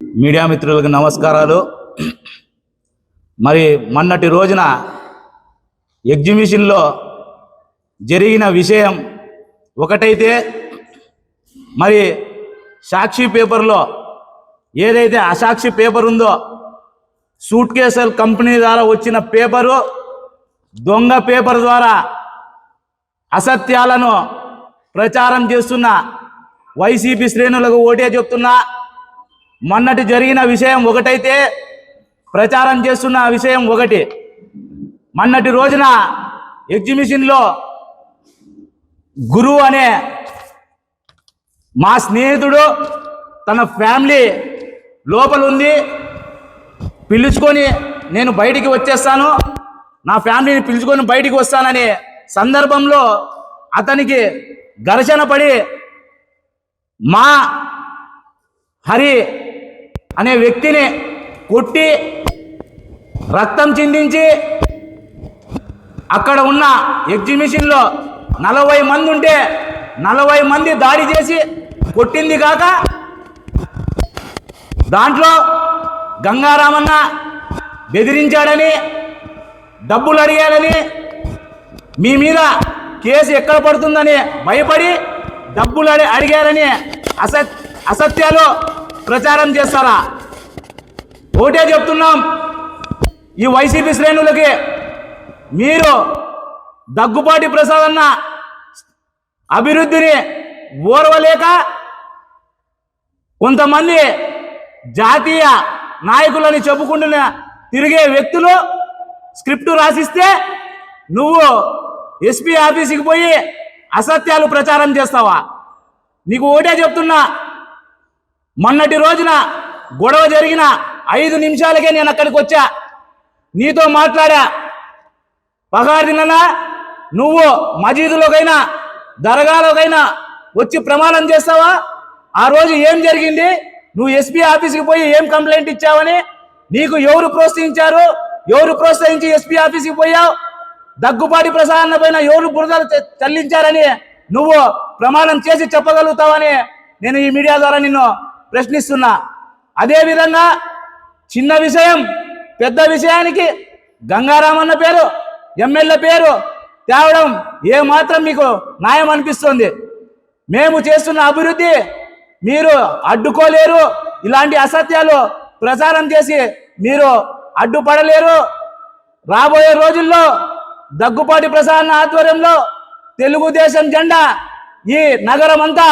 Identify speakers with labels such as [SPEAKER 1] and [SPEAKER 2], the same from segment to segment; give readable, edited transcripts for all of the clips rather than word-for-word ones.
[SPEAKER 1] Media మిత్రులకు నమస్కారాలు. మరి మొన్నటి రోజున ఎగ్జిబిషన్లో జరిగిన విషయం ఒకటైతే, మరి సాక్షి పేపర్లో ఏదైతే అసాక్షి పేపర్ ఉందో, సూట్ కేసుల కంపెనీ ద్వారా వచ్చిన పేపరు, దొంగ పేపర్ ద్వారా అసత్యాలను ప్రచారం చేస్తున్న వైసీపీ శ్రేణులకు ఓటే చెప్తున్నా. మొన్నటి జరిగిన విషయం ఒకటైతే, ప్రచారం చేస్తున్న విషయం ఒకటి. మొన్నటి రోజున ఎగ్జిబిషన్లో గురు అనే మా స్నేహితుడు తన ఫ్యామిలీ లోపల ఉంది, పిలుచుకొని నేను బయటికి వచ్చేస్తాను, నా ఫ్యామిలీని పిలుచుకొని బయటికి వస్తాననే సందర్భంలో అతనికి ఘర్షణ పడి మా హరి అనే వ్యక్తిని కొట్టి రక్తం చిందించి, అక్కడ ఉన్న ఎగ్జిబిషన్లో 40 మంది ఉంటే 40 మంది దాడి చేసి కొట్టింది కాక, దాంట్లో గంగారామన్న బెదిరించాడని, డబ్బులు అడిగాడని, మీ మీద కేసు ఎక్కడ పడుతుందని భయపడి డబ్బులు అడిగారని అసత్యాలు ప్రచారం చేస్తారా? ఒకటే చెప్తున్నాం ఈ వైసీపీ శ్రేణులకి, మీరు దగ్గుపాటి ప్రసాద్ అన్న అభివృద్ధిని ఓర్వలేక కొంతమంది జాతీయ నాయకులని చెప్పుకుంటున్న తిరిగే వ్యక్తులు స్క్రిప్ట్ రాసిస్తే నువ్వు ఎస్పీ ఆఫీస్కి పోయి అసత్యాలు ప్రచారం చేస్తావా? నీకు ఒకటే చెప్తున్నా, మొన్నటి రోజున గొడవ జరిగిన 5 నిమిషాలకే నేను అక్కడికి వచ్చా, నీతో మాట్లాడా. పగారినలా నువ్వు మజీదులోకైనా దర్గాలోకైనా వచ్చి ప్రమాణం చేస్తావా? ఆ రోజు ఏం జరిగింది? నువ్వు ఎస్పీ ఆఫీస్కి పోయి ఏం కంప్లైంట్ ఇచ్చావని, నీకు ఎవరు ప్రోత్సహించారు? ఎవరు ప్రోత్సహించి ఎస్పీ ఆఫీస్కి పోయావు? దగ్గుపాటి ప్రసాద్ పైన ఎవరు బురదలు చల్లించారని నువ్వు ప్రమాణం చేసి చెప్పగలుగుతావని నేను ఈ మీడియా ద్వారా నిన్ను ప్రశ్నిస్తున్నా. అదేవిధంగా చిన్న విషయం పెద్ద విషయానికి గంగారామన్న పేరు, ఎమ్మెల్యే పేరు తేవడం ఏమాత్రం మీకు న్యాయం అనిపిస్తుంది? మేము చేస్తున్న అభివృద్ధి మీరు అడ్డుకోలేరు, ఇలాంటి అసత్యాలు ప్రచారం చేసి మీరు అడ్డుపడలేరు. రాబోయే రోజుల్లో దగ్గుపాటి ప్రసాద్ ఆధ్వర్యంలో తెలుగుదేశం జెండా ఈ నగరం అంతా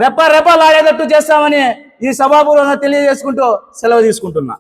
[SPEAKER 1] రెప్పలాడేటట్టు చేస్తామని ఈ సభాపూర్వకంగా తెలియజేసుకుంటూ సెలవు తీసుకుంటున్నా.